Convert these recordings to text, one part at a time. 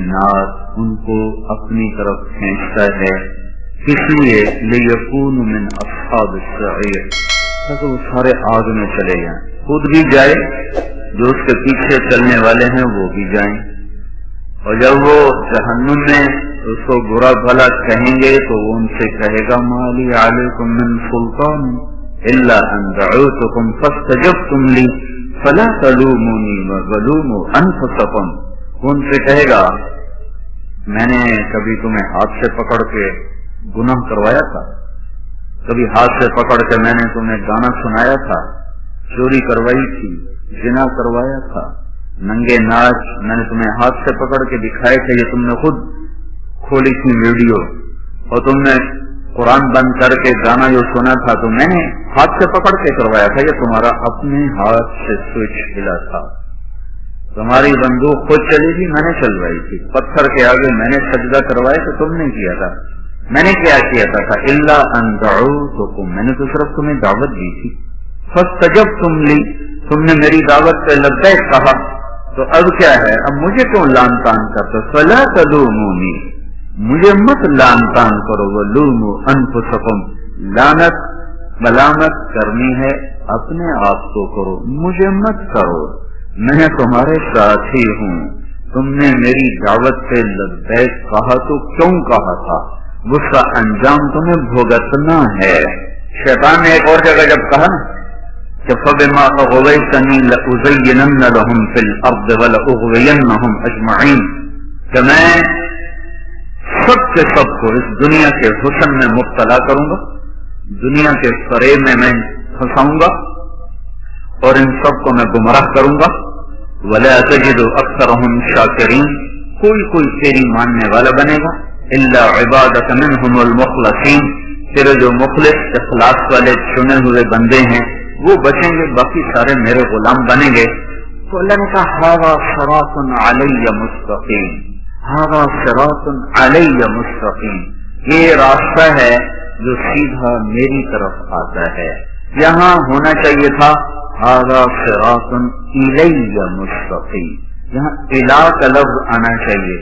النار ان کو اپنی طرف کھینچتا ہے، اس لیے لیکون من اصحاب السعیر تاکہ وہ سارے آگ میں چلے جائیں، خود بھی جائے، جو اس کے پیچھے چلنے والے ہیں وہ بھی جائیں۔ اور جب وہ جہنم میں اس کو برا بھلا کہیں گے تو وہ ان سے کہے گا مالی علیکم من سلطان الا ان دعوتکم فاستجبتم لی فلا تلومونی ولوموا انفسکم۔ وہ ان سے کہے گا میں نے کبھی تمہیں ہاتھ سے پکڑ کے گناہ کروایا تھا، کبھی ہاتھ سے پکڑ کے میں نے تمہیں گانا سنایا تھا، چوری کروائی تھی، زنا کروایا تھا، ننگے ناچ میں نے تمہیں ہاتھ سے پکڑ کے دکھائے تھے، یہ تم نے خود کھولی تھی ویڈیو، اور تم نے قرآن بند کر کے گانا جو سنا تھا تو میں نے ہاتھ سے پکڑ کے کروایا تھا، یہ تمہارا اپنے ہاتھ سے سوئچ ہلا تھا، تمہاری بندوق خود چلی تھی، میں نے چلوائی تھی، پتھر کے آگے میں نے سجدہ کروایا تو تم نے کیا تھا، میں نے کیا کیا تھا الا ان دعوتکم، میں نے تو صرف تمہیں دعوت دی تھی، فاستجبتم لی، تم نے میری دعوت پہ لبیک کہا، تو اب کیا ہے، اب مجھے کیوں لان تان کرتے، فلا تلومونی، مجھے مت لان تان کرو، ولوموا انفسکم، لعنت ملامت کرنی ہے اپنے آپ کو کرو، مجھے مت کرو، میں تمہارے ساتھ ہی ہوں، تم نے میری دعوت پہ لبیک کہا تو کیوں کہا تھا، اس کا انجام تمہیں بھگتنا ہے۔ شیطان نے ایک اور جگہ جب کہا نا کہ فَبِمَا أَغْوَيْتَنِي لَأُزَيِّنَنَّ لَهُمْ فِي الْأَرْضِ وَلَأُغْوِيَنَّهُمْ أَجْمَعِينَ، کہ میں سب کے سب کو اس دنیا کے حسن میں مبتلا کروں گا، دنیا کے فریب میں پھنساؤں گا، اور ان سب کو میں گمراہ کروں گا، وَلَا تَجِدُ أَكْثَرَهُمْ شَاكِرِينَ، کوئی تیری ماننے والا بنے گا، إِلَّا عِبَادَكَ مِنْهُمُ الْمُخْلَصِينَ، تیرے جو مخلص اخلاص والے چنے ہوئے بندے ہیں وہ بچیں گے، باقی سارے میرے غلام بنیں گے۔ تو اللہ نے کہا هَذَا صِرَاطٌ عَلَيَّ مُسْتَقِيمٌ، هَذَا صِرَاطٌ عَلَيَّ مُسْتَقِيمٌ، یہ راستہ ہے جو سیدھا میری طرف آتا ہے، یہاں ہونا چاہیے تھا هَذَا صِرَاطٌ إِلَيَّ مُسْتَقِيمٌ، یہاں الہ کا لفظ آنا چاہیے،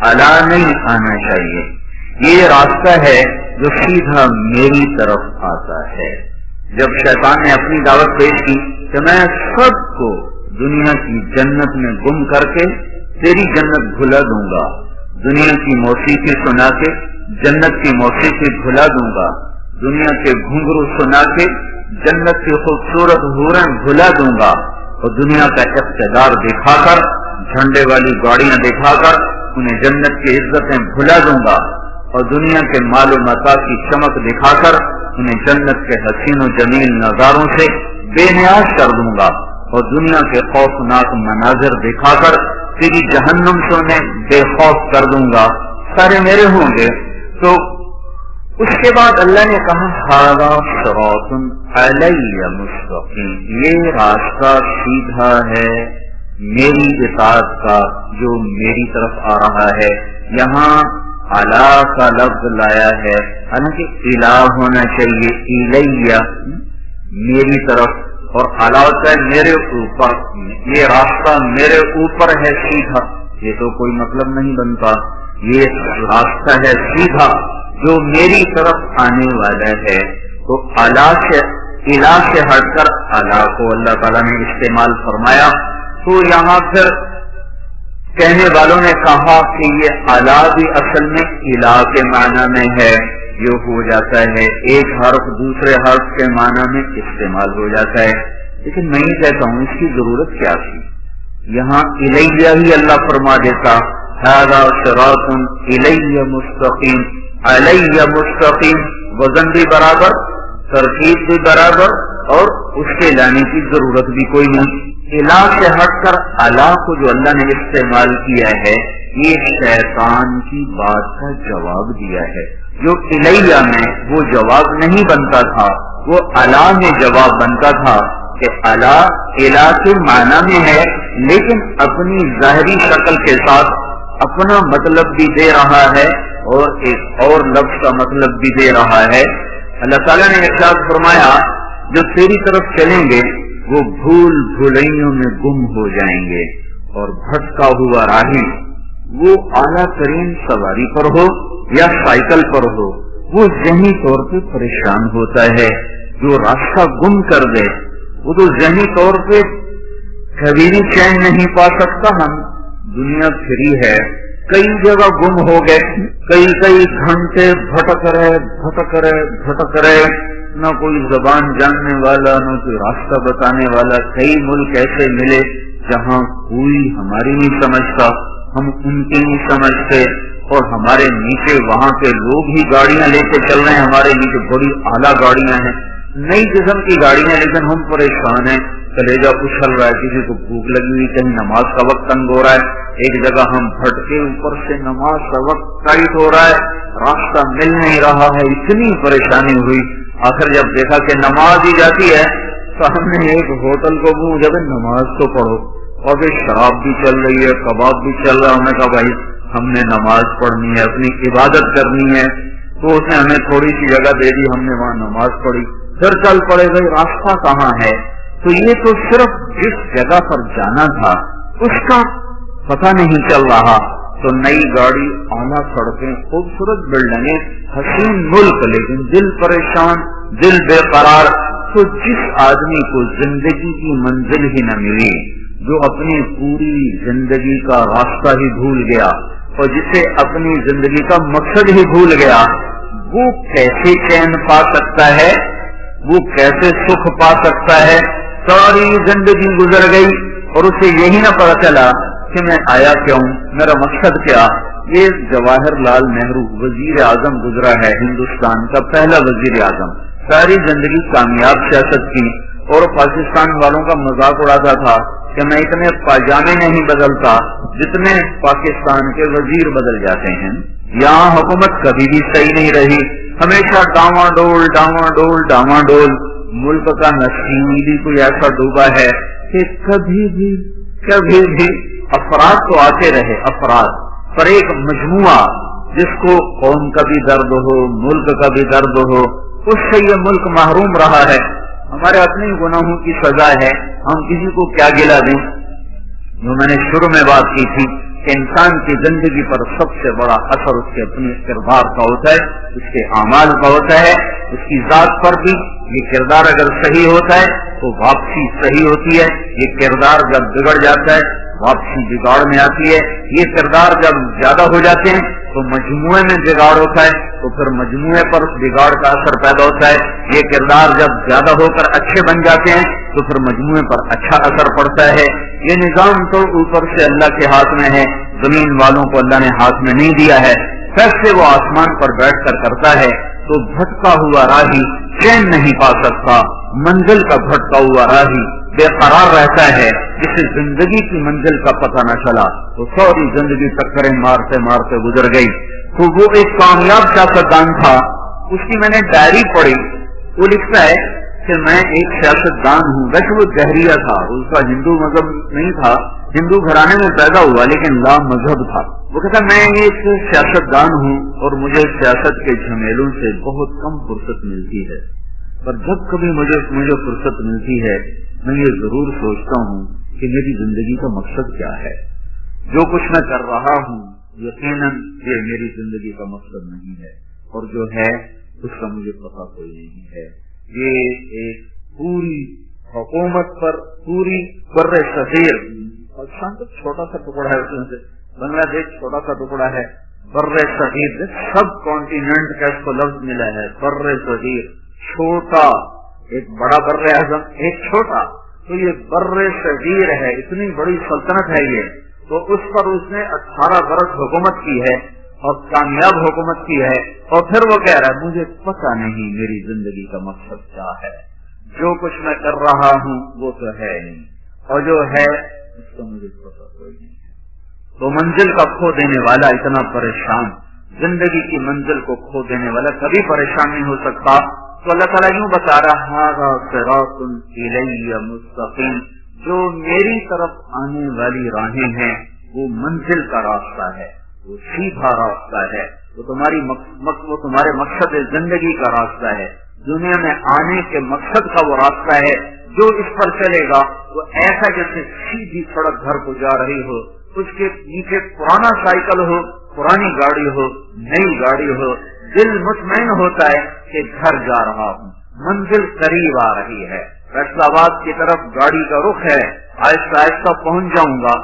الا نہیں آنا چاہیے، یہ راستہ ہے جو سیدھا میری طرف آتا ہے۔ جب شیطان نے اپنی دعوت پیش کی کہ میں سب کو دنیا کی جنت میں گم کر کے تیری جنت بھلا دوں گا، دنیا کی موسیقی سنا کے جنت کی موسیقی بھلا دوں گا، دنیا کے گھنگرو سنا کے جنت کی خوبصورت حورن بھلا دوں گا، اور دنیا کا اقتدار دکھا کر، جھنڈے والی گاڑیاں دکھا کر انہیں جنت کی عزتیں بھلا دوں گا، اور دنیا کے مال و متاع کی چمک دکھا کر انہیں جنت کے حسین و جمیل نظاروں سے بے نیاز کر دوں گا، اور دنیا کے خوفناک مناظر دکھا کر تیری جہنم سے انہیں بے خوف کر دوں گا، سارے میرے ہوں گے۔ تو اس کے بعد اللہ نے کہا ھذا صراط علی مستقیم، یہ راستہ سیدھا ہے میری اطاعت کا جو میری طرف آ رہا ہے۔ یہاں اعلی کا لفظ لایا ہے، حالانکہ الہ ہونا چاہیے، الیہ میری طرف، اور اعلی کا میرے اوپر، یہ راستہ میرے اوپر ہے سیدھا، یہ تو کوئی مطلب نہیں بنتا، یہ راستہ ہے سیدھا جو میری طرف آنے والا ہے۔ تو اعلی سے الہ سے ہٹ کر اعلی کو اللہ تعالیٰ نے استعمال فرمایا، تو یہاں پھر کہنے والوں نے کہا کہ یہ اعلی بھی اصل میں الہ کے معنی میں ہے، جو ہو جاتا ہے ایک حرف دوسرے حرف کے معنی میں استعمال ہو جاتا ہے، لیکن میں یہ کہتا ہوں اس کی ضرورت کیا تھی، یہاں الیہ ہی اللہ فرما دیتا، ھذا صراط الیہ مستقیم، علیہ مستقیم، وزن بھی برابر، ترکیب بھی برابر، اور اس کے لانے کی ضرورت بھی کوئی نہیں۔ الہ سے ہٹ کر اعلی کو جو اللہ نے استعمال کیا ہے، یہ شیطان کی بات کا جواب دیا ہے، جو الیہ میں وہ جواب نہیں بنتا تھا، وہ اعلی میں جواب بنتا تھا، کہ اعلی الہ کے معنی میں ہے لیکن اپنی ظاہری شکل کے ساتھ اپنا مطلب بھی دے رہا ہے اور ایک اور لفظ کا مطلب بھی دے رہا ہے۔ اللہ تعالیٰ نے ارشاد فرمایا جو تیری طرف چلیں گے وہ بھول بھلائیوں میں گم ہو جائیں گے، اور بھٹکا ہوا راہی وہ اعلیٰ ترین سواری پر ہو یا سائیکل پر ہو، وہ ذہنی طور پہ پریشان ہوتا ہے۔ جو راستہ گم کر دے وہ تو ذہنی طور پہ کبھی بھی چین نہیں پا سکتا۔ ہم دنیا پھری ہے، کئی جگہ گم ہو گئے، کئی گھنٹے بھٹک رہے، نہ کوئی زبان جاننے والا، نہ کوئی راستہ بتانے والا۔ کئی ملک ایسے ملے جہاں کوئی ہماری نہیں سمجھتا، ہم ان کی نہیں سمجھتے، اور ہمارے نیچے وہاں کے لوگ ہی گاڑیاں لے کے چل رہے ہیں، ہمارے نیچے بڑی اعلیٰ گاڑیاں ہیں، نئی قسم کی گاڑیاں، لیکن ہم پریشان ہیں، کلیجہ اچھل رہا ہے، کسی کو بھوک لگی ہوئی، کہیں نماز کا وقت تنگ ہو رہا ہے، ایک جگہ ہم بھٹکے، اوپر سے نماز کا وقت ٹائٹ ہو رہا ہے، راستہ مل نہیں رہا ہے، اتنی پریشانی ہوئی۔ آخر جب دیکھا کہ نماز ہی جاتی ہے تو ہم نے ایک ہوٹل کو جب نماز تو پڑھو، اور پھر شراب بھی چل رہی ہے، کباب بھی چل رہا ہے، ہم نے کہا بھائی ہم نے نماز پڑھنی ہے، اپنی عبادت کرنی ہے، تو اس نے ہمیں تھوڑی سی جگہ دے دی، ہم نے وہاں نماز پڑھی، پھر چل پڑے گا راستہ کہاں ہے؟ تو یہ تو صرف جس جگہ پر جانا تھا اس کا پتہ نہیں چل رہا۔ تو نئی گاڑی، اعلیٰ سڑکیں، خوبصورت بلڈنگیں، حسین ملک، لیکن دل پریشان، دل بے قرار۔ تو جس آدمی کو زندگی کی منزل ہی نہ ملی، جو اپنی پوری زندگی کا راستہ ہی بھول گیا، اور جسے اپنی زندگی کا مقصد ہی بھول گیا، وہ کیسے چین پا سکتا ہے؟ وہ کیسے سکھ پا سکتا ہے؟ ساری زندگی گزر گئی اور اسے یہی نہ پتا چلا کہ میں آیا کیوں، میرا مقصد کیا۔ یہ جواہر لال نہرو وزیر اعظم گزرا ہے، ہندوستان کا پہلا وزیر اعظم، ساری زندگی کامیاب سیاست کی، اور پاکستان والوں کا مذاق اڑاتا تھا کہ میں اتنے پاجامے نہیں بدلتا جتنے پاکستان کے وزیر بدل جاتے ہیں۔ یہاں حکومت کبھی بھی صحیح نہیں رہی، ہمیشہ ڈاواں ڈول۔ ملک کا نسیم بھی کوئی ایسا ڈوبا ہے کہ کبھی بھی افراد تو آتے رہے، افراد پر ایک مجموعہ جس کو قوم کا بھی درد ہو، ملک کا بھی درد ہو، اس سے یہ ملک محروم رہا ہے۔ ہمارے اپنے گناہوں کی سزا ہے، ہم کسی کو کیا گلا دیں؟ جو میں نے شروع میں بات کی تھی کہ انسان کی زندگی پر سب سے بڑا اثر اس کے اپنے کردار کا ہوتا ہے، اس کے اعمال کا ہوتا ہے، اس کی ذات پر بھی۔ یہ کردار اگر صحیح ہوتا ہے تو واپسی صحیح ہوتی ہے، یہ کردار جب بگڑ جاتا ہے واپسی بگاڑ میں آتی ہے، یہ کردار جب زیادہ ہو جاتے ہیں تو مجموعے میں بگاڑ ہوتا ہے، تو پھر مجموعے پر بگاڑ کا اثر پیدا ہوتا ہے، یہ کردار جب زیادہ ہو کر اچھے بن جاتے ہیں تو پھر مجموعے پر اچھا اثر پڑتا ہے۔ یہ نظام تو اوپر سے اللہ کے ہاتھ میں ہے، زمین والوں کو اللہ نے ہاتھ میں نہیں دیا ہے، فیصلے وہ آسمان پر بیٹھ کر کرتا ہے۔ تو بھٹکا ہوا راہی چین نہیں پا سکتا، منزل کا بھٹکا ہوا راہی بے قرار رہتا ہے، جسے زندگی کی منزل کا پتہ نہ چلا تو ساری زندگی ٹکریں مارتے مارتے گزر گئی۔ تو وہ ایک کامیاب سیاستدان تھا، اس کی میں نے ڈائری پڑھی، وہ لکھتا ہے کہ میں ایک سیاستدان ہوں، ویسے وہ جہریہ تھا، اس کا ہندو مذہب نہیں تھا، ہندو گھرانے میں پیدا ہوا لیکن لا مذہب تھا۔ وہ کہتا میں ایک سیاستدان ہوں اور مجھے سیاست کے جھمیلوں سے بہت کم فرصت ملتی ہے، پر جب کبھی مجھے فرصت ملتی ہے میں یہ ضرور سوچتا ہوں کہ میری زندگی کا مقصد کیا ہے۔ جو کچھ میں کر رہا ہوں یقیناً یہ میری زندگی کا مقصد نہیں ہے، اور جو ہے اس کا مجھے پتہ کوئی نہیں ہے۔ یہ ایک پوری حکومت پر، پوری بر صغیر، پاکستان تو چھوٹا سا ٹکڑا ہے، اس میں سے بنگلہ دیش چھوٹا سا ٹکڑا ہے، بر صغیر سب کانٹیننٹ کا اس کو لفظ ملا ہے، بر صغیر، چھوٹا، ایک بڑا بر اعظم، ایک چھوٹا، تو یہ بر صغیر ہے، اتنی بڑی سلطنت ہے یہ، تو اس پر اس نے 18 برس حکومت کی ہے اور کامیاب حکومت کی ہے، اور پھر وہ کہہ رہا ہے مجھے پتہ نہیں میری زندگی کا مقصد کیا ہے، جو کچھ میں کر رہا ہوں وہ تو ہے نہیں، اور جو ہے اس کا مجھے پتہ کوئی نہیں ہے۔ تو منزل کا کھو دینے والا اتنا پریشان، زندگی کی منزل کو کھو دینے والا کبھی پریشان نہیں ہو سکتا۔ تو اللہ تعالیٰ یوں بتا رہا ہے صراط الی مستقیم، جو میری طرف آنے والی راہیں ہیں وہ منزل کا راستہ ہے، وہ سیدھا راستہ ہے، وہ تمہارے مقصد زندگی کا راستہ ہے، دنیا میں آنے کے مقصد کا وہ راستہ ہے۔ جو اس پر چلے گا وہ ایسا جیسے سیدھی سڑک گھر کو جا رہی ہو، اس کے نیچے پرانا سائیکل ہو, پرانی گاڑی ہو, نئی گاڑی ہو, دل مطمئن ہوتا ہے کہ گھر جا رہا ہوں, منزل قریب آ رہی ہے, فیصل آباد کی طرف گاڑی کا رخ ہے, آہستہ آہستہ پہنچ جاؤں گا.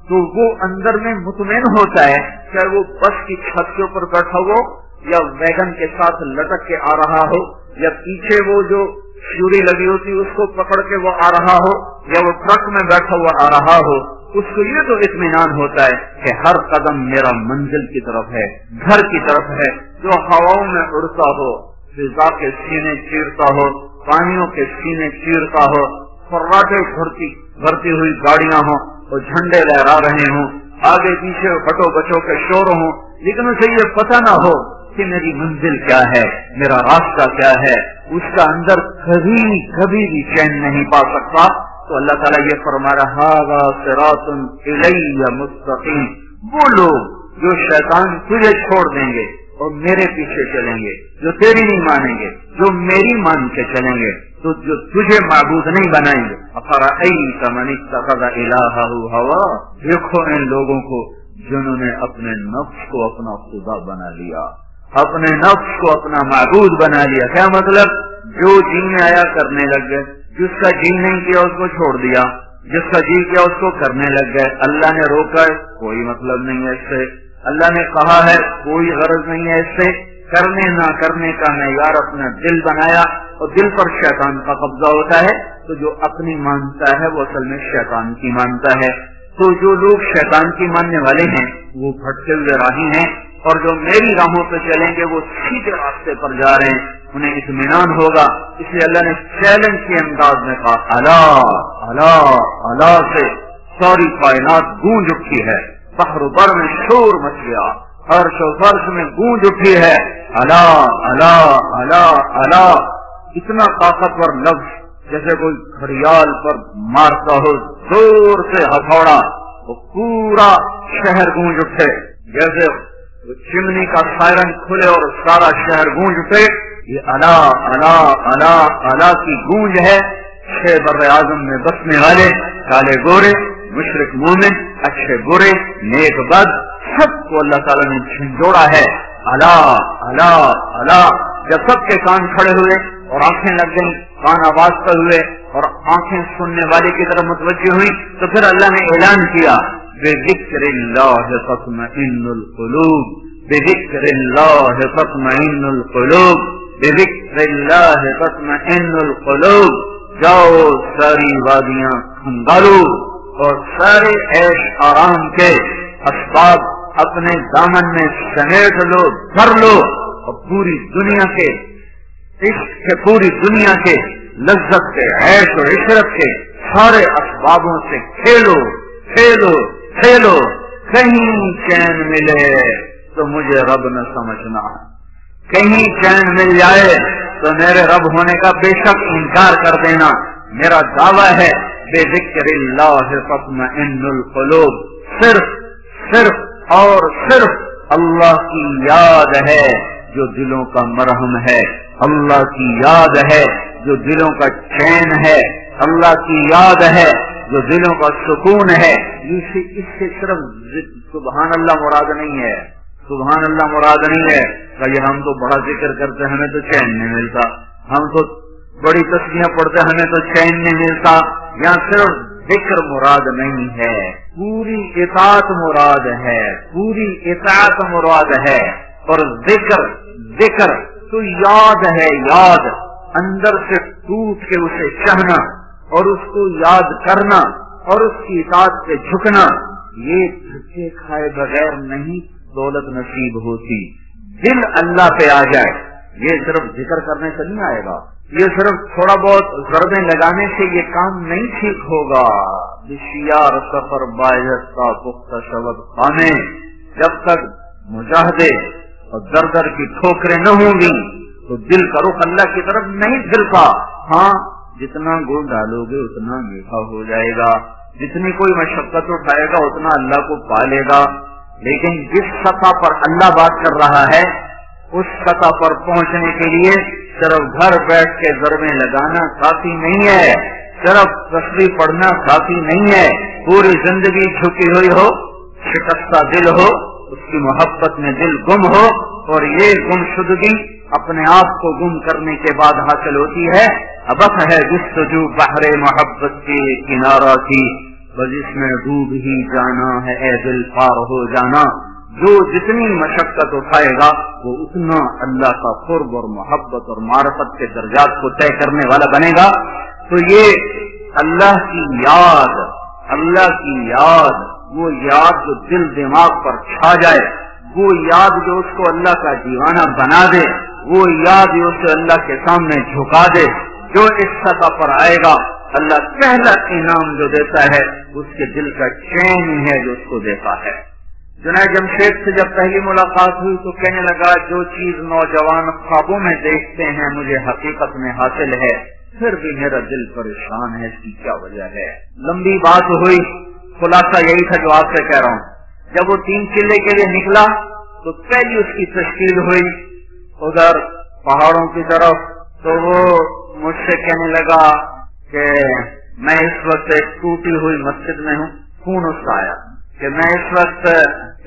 تو وہ اندر میں مطمئن ہوتا ہے, چاہے وہ بس کی چھت کے اوپر بیٹھا ہو یا ویگن کے ساتھ لٹک کے آ رہا ہو, یا پیچھے وہ جو چوری لگی ہوتی اس کو پکڑ کے وہ آ رہا ہو, یا وہ ٹرک میں بیٹھا ہوا آ رہا ہو, اس کو یہ تو اطمینان ہوتا ہے کہ ہر قدم میرا منزل کی طرف ہے, گھر کی طرف ہے. جو ہواؤں میں اڑتا ہو, فضا کے سینے چیرتا ہو, پانیوں کے سینے چیرتا ہو, فراٹے بھرتی ہوئی گاڑیاں ہوں, وہ جھنڈے لہرا رہے ہوں, آگے پیچھے ہٹو بچوں کے شور ہوں, لیکن اسے یہ پتہ نہ ہو کہ میری منزل کیا ہے, میرا راستہ کیا ہے, اس کا اندر کبھی بھی چین نہیں پا سکتا. تو اللہ تعالیٰ یہ فرما رہا ہے صراط الی مستقیم. وہ لوگ جو شیطان تجھے چھوڑ دیں گے اور میرے پیچھے چلیں گے, جو تیری نہیں مانیں گے, جو میری مان کے چلیں گے, تو جو تجھے معبود نہیں بنائیں گے. افرأیت من اتخذ الہہ ہوا, دیکھو ان لوگوں کو جنہوں نے اپنے نفس کو اپنا خدا بنا لیا, اپنے نفس کو اپنا معبود بنا لیا. کیا مطلب؟ جو جی میں آیا کرنے لگ گئے, جس کا جی نہیں کیا اس کو چھوڑ دیا, جس کا جی کیا اس کو کرنے لگ گئے. اللہ نے روکا ہے, کوئی مطلب نہیں ہے اس سے. اللہ نے کہا ہے, کوئی غرض نہیں ہے اس سے. کرنے نہ کرنے کا معیار اپنا دل بنایا, اور دل پر شیطان کا قبضہ ہوتا ہے. تو جو اپنی مانتا ہے وہ اصل میں شیطان کی مانتا ہے. تو جو لوگ شیطان کی ماننے والے ہیں وہ بھٹکے ہوئے راہی ہیں, اور جو میری راہوں پہ چلیں گے وہ سیدھے راستے پر جا رہے ہیں, انہیں اطمینان ہوگا. اس لیے اللہ نے چیلنج کے انداز میں کہا, اللہ اللہ اللہ سے ساری کائنات گونج اٹھی ہے, بحر بر میں شور مچ گیا, عرش و فرش میں گونج اٹھی ہے, اللہ اللہ اللہ اللہ. اتنا طاقتور لفظ جیسے کوئی گھڑیال پر مارتا ہو زور سے ہتھوڑا, وہ پورا شہر گونج اٹھے, جیسے چمنی کا سائرن کھلے اور سارا شہر گونج اٹھے. یہ اللہ اللہ اللہ اللہ کی گونج ہے. 6 بر اعظم میں بسنے والے, کالے گورے, مشرق مومن, اچھے برے, نیک بد, سب کو اللہ تعالیٰ نے جھنجھوڑا ہے. اللہ اللہ اللہ. جب سب کے کان کھڑے ہوئے اور آنکھیں لگ گئیں, کان آواز کر ہوئے اور آنکھیں سننے والے کی طرف متوجہ ہوئی, تو پھر اللہ نے اعلان کیا, بذکر اللہ تطمئن القلوب, بذکر اللہ تطمئن القلوب, بذکر اللہ تطمئن القلوب. جاؤ ساری وادیاں کھنگالو اور سارے عیش آرام کے اسباب اپنے دامن میں سمیٹ لو, بھر لو, اور پوری دنیا کے عشق کے, پوری دنیا کے لذت کے, عیش و عشرت کے سارے اسبابوں سے کھیلو کھیلو کھیلو. کہیں چین ملے تو مجھے رب نہ سمجھنا, کہیں چین مل جائے تو میرے رب ہونے کا بے شک انکار کر دینا. میرا دعویٰ ہے بے ذکر اللہ تطمئن القلوب. صرف اور صرف اللہ کی یاد ہے جو دلوں کا مرہم ہے, اللہ کی یاد ہے جو دلوں کا چین ہے, اللہ کی یاد ہے جو دلوں کا سکون ہے. اس سے صرف سبحان اللہ مراد نہیں ہے, سبحان اللہ مراد نہیں ہے کہ ہم تو بڑا ذکر کرتے ہمیں تو چین نہیں ملتا, ہم تو بڑی تسبیحیں پڑھتے ہمیں تو چین نہیں ملتا. یا صرف ذکر مراد نہیں ہے, پوری اطاعت مراد ہے, پوری اطاعت مراد ہے. اور ذکر تو یاد ہے, یاد اندر سے ٹوٹ کے اسے چاہنا اور اس کو یاد کرنا اور اس کی اطاعت سے جھکنا. یہ دھکے کھائے بغیر نہیں دولت نصیب ہوتی. دل اللہ پہ آ جائے, یہ صرف ذکر کرنے سے نہیں آئے گا, یہ صرف تھوڑا بہت ضربیں لگانے سے یہ کام نہیں ٹھیک ہوگا. بشیار سفر باعث کا پختہ شبد خانے, جب تک مجاہدے اور در کی ٹھوکریں نہ ہوں گی تو دل کا رخ اللہ کی طرف نہیں پھرتا. ہاں جتنا گڑ ڈالو گے اتنا میٹھا ہو جائے گا, جتنی کوئی مشقت اٹھائے گا اتنا اللہ کو پا لے گا. لیکن جس سطح پر اللہ بات کر رہا ہے اس سطح پر پہنچنے کے لیے صرف گھر بیٹھ کے ضربیں لگانا کافی نہیں ہے, صرف تسبیح پڑھنا کافی نہیں ہے. پوری زندگی جھکی ہوئی ہو شکستہ دل ہو، اس کی محبت میں دل گم ہو، اور یہ گمشدگی اپنے آپ کو گم کرنے کے بعد حاصل ہوتی ہے۔ ابک ہے جستجو بحر محبت کے کنارہ کی، بس اس میں ڈوب ہی جانا ہے اے دل پار ہو جانا۔ جو جتنی مشقت اٹھائے گا وہ اتنا اللہ کا قرب اور محبت اور معرفت کے درجات کو طے کرنے والا بنے گا۔ تو یہ اللہ کی یاد، اللہ کی یاد، وہ یاد جو دل دماغ پر چھا جائے، وہ یاد جو اس کو اللہ کا دیوانہ بنا دے، وہ یاد جو اسے اللہ کے سامنے جھکا دے، جو اس سطح پر آئے گا اللہ پہلا انعام جو دیتا ہے اس کے دل کا چین ہی ہے جو اس کو دیتا ہے۔ جنید جمشید سے جب پہلی ملاقات ہوئی تو کہنے لگا جو چیز نوجوان خوابوں میں دیکھتے ہیں مجھے حقیقت میں حاصل ہے، پھر بھی میرا دل پریشان ہے، اس کی کیا وجہ ہے؟ لمبی بات ہوئی، خلاصہ یہی تھا جو آپ سے کہہ رہا ہوں۔ جب وہ 3 چلے کے لیے نکلا تو پہلی اس کی تشکیل ہوئی ادھر پہاڑوں کی طرف، تو وہ مجھ سے کہنے لگا کہ میں اس وقت ایک ٹوٹی ہوئی مسجد میں ہوں، خون اس کا آیا کہ میں اس وقت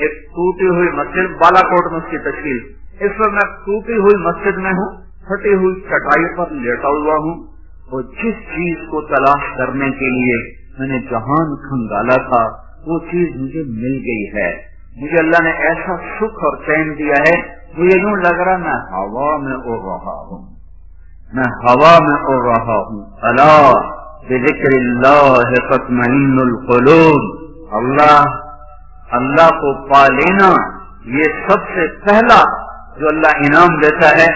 ایک ٹوٹی ہوئی مسجد، بالا کوٹ میں اس کی تشکیل، اس وقت میں ٹوٹی ہوئی مسجد میں ہوں، پھٹی ہوئی چٹائی پر لیٹا ہوا ہوں، اور جس چیز کو تلاش کرنے کے لیے میں نے جہان کھنگالا تھا وہ چیز مجھے مل گئی ہے۔ مجھے اللہ نے ایسا سکھ اور چین دیا ہے، مجھے یوں لگ رہا میں ہوا میں اڑ رہا ہوں، میں ہوا میں اڑ رہا ہوں۔ الا بذکر اللہ تطمئن القلوب، اللہ کو پا لینا یہ سب سے پہلا جو اللہ انعام دیتا ہے،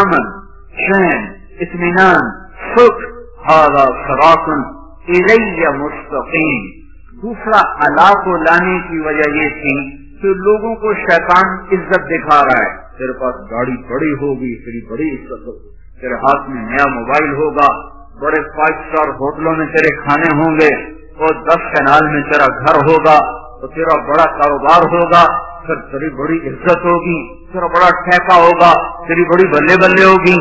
امن، چین، اطمینان، سکھ، ھذا صراط الی مستقیم۔ دوسرا اللہ کو لانے کی وجہ یہ تھی کہ لوگوں کو شیطان عزت دکھا رہا ہے، تیرے پاس گاڑی بڑی ہوگی، تیری بڑی عزت ہوگی، تیرے ہاتھ میں نیا موبائل ہوگا، بڑے 5 اسٹار ہوٹلوں میں تیرے کھانے ہوں گے، اور 10 کنال میں تیرا گھر ہوگا، تو تیرا بڑا کاروبار ہوگا، پھر تیری بڑی عزت ہوگی، تیرا بڑا ٹھیکہ ہوگا، تیری بڑی بلے بلے ہوگی۔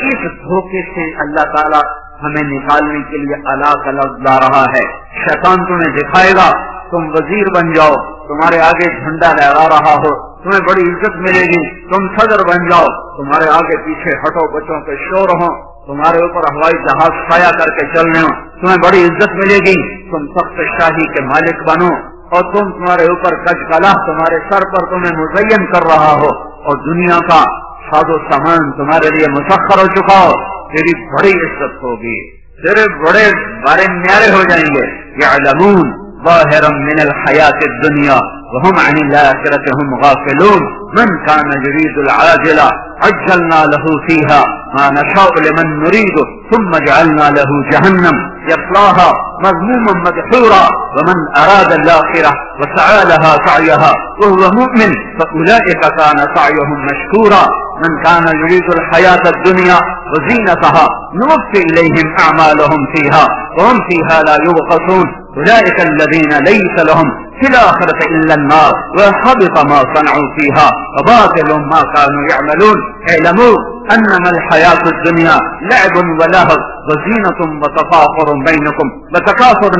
اس دھوکے سے اللہ تعالیٰ ہمیں نکالنے کے لیے اللہ کا لفظ لا رہا ہے۔ شیطان تمہیں دکھائے گا تم وزیر بن جاؤ، تمہارے آگے جھنڈا لہرا رہا ہو، تمہیں بڑی عزت ملے گی، تم صدر بن جاؤ، تمہارے آگے پیچھے ہٹو بچوں کے شور ہوں، تمہارے اوپر ہوائی جہاز سایہ کر کے چلنے ہوں، تمہیں بڑی عزت ملے گی، تم تخت شاہی کے مالک بنو، اور تمہارے اوپر گج کلا تمہارے سر پر تمہیں مزین کر رہا ہو، اور دنیا کا ساز و سامان تمہارے لیے مسخر ہو چکا ہو، تیری بڑی عزت ہوگی، تیرے بڑے بارے نیارے ہو جائیں گے۔ یعلمون ظاہرا من الحیات الدنیا وهم عن الآخرة هم غافلون من كان يريد العاجلة عجلنا له فيها ما نشاء لمن نريد ثم جعلنا له جهنم يصلاها مذموما مدحورا ومن أراد الآخرة وسعى لها سعيها وهو مؤمن فأولئك كان سعيهم مشكورا من كان يريد الحياة الدنيا وزينتها نوفي إليهم أعمالهم فيها وهم فيها لا يبخسون أولئك الذين ليس لهم في الآخرة إلا النار وحبط ما صنعوا فيها وباطل ما كانوا يعملون اعلموا أنما الحياة الدنيا لعب ولهو وزينة وتفاخر بينكم وتكاثر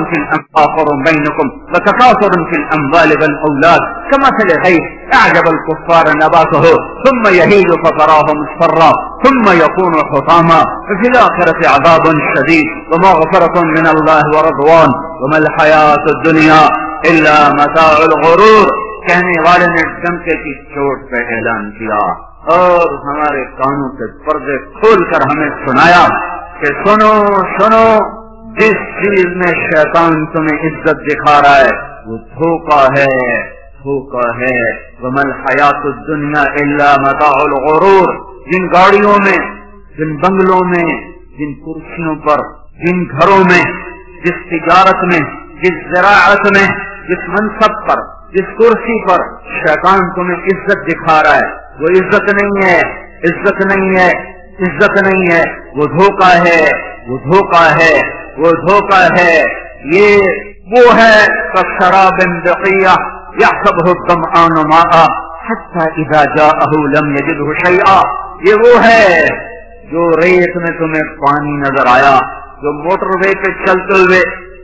في الأموال والأولاد كمثل غيث أعجب الكفار نباته ثم يهيج فتراه مصفرا ثم يكون حطاما وفي الآخرة عذاب شديد ومغفرة من الله ورضوان وما الحياة الدنيا إلا متاع الغرور۔ کہنے والے نے ڈنکے کی چوٹ پہ اعلان کیا اور ہمارے کانوں کے پردے کھول کر ہمیں سنایا کہ سنو سنو، جس چیز میں شیطان تمہیں عزت دکھا رہا ہے وہ دھوکہ ہے، دھوکہ ہے۔ وما الحیات الدنیا الا متاع الغرور۔ جن گاڑیوں میں، جن بنگلوں میں، جن کرسیوں پر، جن گھروں میں، جس تجارت میں، جس زراعت میں، جس منصب پر، جس کرسی پر شیطان تمہیں عزت دکھا رہا ہے وہ عزت نہیں ہے، عزت نہیں ہے، عزت نہیں ہے، وہ دھوکہ ہے، وہ دھوکہ ہے، وہ دھوکہ ہے۔ یہ وہ ہے کشراب بقیہ یحسبہ الظمآن ماء حتی اذا جاءہ لم یجدہ شیئا۔ یہ وہ ہے جو ریت میں تمہیں پانی نظر آیا، جو موٹر وے پہ چلتے ہوئے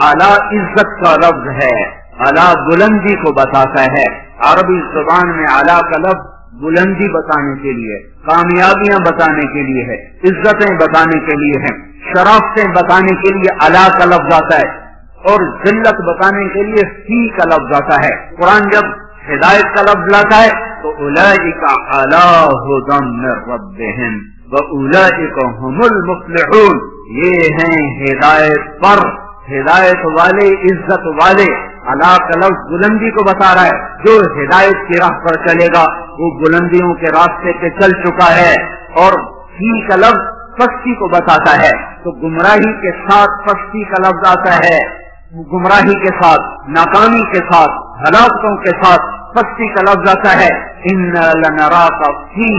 اعلی عزت کا لفظ ہے، اعلی بلندی کو بتاتا ہے۔ عربی زبان میں اعلی کا لفظ بلندی بتانے کے لیے، کامیابیاں بتانے کے لیے ہے، عزتیں بتانے کے لیے ہے، شرافتیں بتانے کے لیے اعلی کا لفظ آتا ہے، اور ذلت بتانے کے لیے فی کا لفظ آتا ہے۔ قرآن جب ہدایت کا لفظ لاتا ہے تو اولئک علی ھدی من ربہم واولئک ھم المفلحون، یہ ہیں ہدایت پر، ہدایت والے، عزت والے۔ اعلی کا لفظ بلندی کو بتا رہا ہے، جو ہدایت کی راہ پر چلے گا وہ بلندیوں کے راستے پہ چل چکا ہے، اور فی کا لفظ پستی کو بتاتا ہے، تو گمراہی کے ساتھ پستی کا لفظ آتا ہے، گمراہی کے ساتھ، ناکامی کے ساتھ، ہلاکتوں کے ساتھ پستی کا لفظ آتا ہے۔ اِنَّا لَنَرَاكَ فِي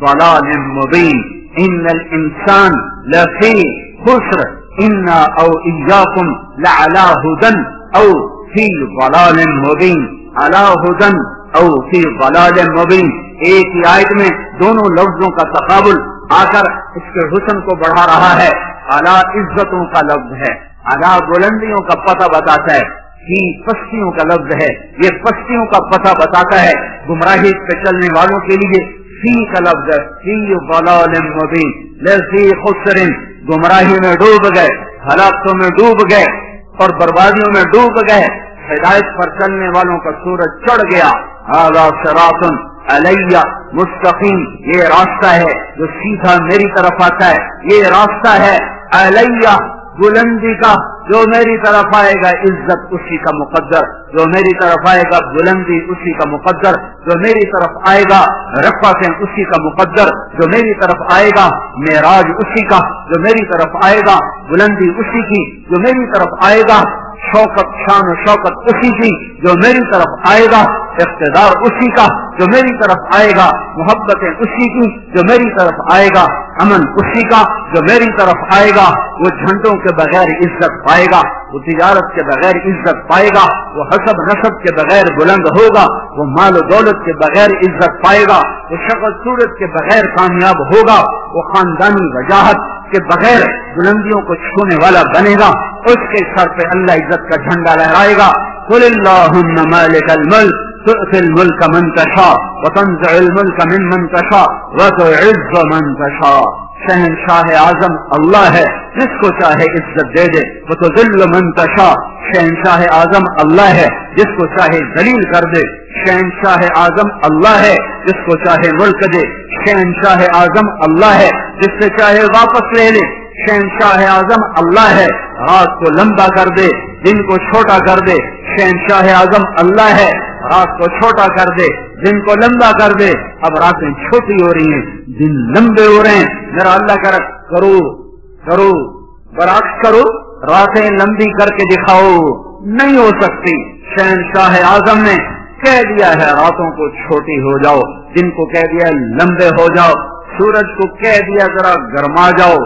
ضَلَالٍ مُبِينٍ إِنَّ الْإِنسَانَ لَفِي خُسْرٍ إِنَّا أَوْ إِيَّاكُمْ لَعَلَىٰ هُدًى أَوْ فِي ضَلَالٍ مُبِينٍ عَلَىٰ هُدًى أَوْ فِي ضَلَالٍ مُبِينٍ۔ ایک ہی آیت میں دونوں لفظوں کا تقابل آ کر اس کے حسن کو بڑھا رہا ہے۔ اعلیٰ عزتوں کا لفظ ہے، اعلیٰ بلندیوں کا پتہ بتاتا ہے، فی پستیوں کا لفظ ہے، یہ پستیوں کا پتہ بتاتا ہے۔ گمراہی پہ چلنے والوں کے لیے فی کا لفظ ہے، فی ضلال مبین، لفی خسر، گمراہی میں ڈوب گئے، ہلاکتوں میں ڈوب گئے اور بربادیوں میں ڈوب گئے۔ ہدایت پر چلنے والوں کا سورج چڑھ گیا۔ ھذا صراط علیہ مستقیم، یہ راستہ ہے جو سیدھا میری طرف آتا ہے، یہ راستہ ہے علیہ بلندی کا، جو میری طرف آئے گا عزت اسی کا مقدر، جو میری طرف آئے گا بلندی اسی کا مقدر، جو میری طرف آئے گا رفعتیں اسی کا مقدر، جو میری طرف آئے گا معراج اسی کا، جو میری طرف آئے گا بلندی اسی کی، جو میری طرف آئے گا شوکت، شان و شوکت اسی کی، جو میری طرف آئے گا اقتدار اسی کا، جو میری طرف آئے گا محبتیں اسی کی، جو میری طرف آئے گا امن اسی کا، جو میری طرف آئے گا وہ جھنڈوں کے بغیر عزت پائے گا، وہ تجارت کے بغیر عزت پائے گا، وہ حسب نسب کے بغیر بلند ہوگا، وہ مال و دولت کے بغیر عزت پائے گا، وہ شکل صورت کے بغیر کامیاب ہوگا، وہ خاندانی وجاہت کے بغیر بلندیوں کو چھونے والا بنے گا، اس کے سر پہ اللہ عزت کا جھنڈا لہرائے گا۔ قل اللہم مالک الملک تؤتی الملک من تشاء وتنزع الملک ممن تشاء وتعز من تشاء۔ شہنشاہ اعظم اللہ ہے، جس کو چاہے عزت دے دے، وتذل من تشاء۔ شہنشاہ اعظم اللہ ہے، جس کو چاہے ذلیل کر دے۔ شہنشاہ اعظم اللہ ہے، جس کو چاہے ملک دے۔ شہنشاہ اعظم اللہ ہے، جس سے چاہے واپس لے لے۔ شہنشاہ اعظم اللہ ہے، رات کو لمبا کر دے، دن کو چھوٹا کر دے۔ شہنشاہ اعظم اللہ ہے، رات کو چھوٹا کر دے، دن کو لمبا کر دے۔ اب راتیں چھوٹی ہو رہی ہیں، دن لمبے ہو رہے ہیں، میرا اللہ کر کرو کرو برعکس کرو، راتیں لمبی کر کے دکھاؤ، نہیں ہو سکتی۔ شہنشاہ اعظم نے کہہ دیا ہے راتوں کو چھوٹی ہو جاؤ، دن کو کہہ دیا لمبے ہو جاؤ، سورج کو کہہ دیا ذرا گرما جاؤ،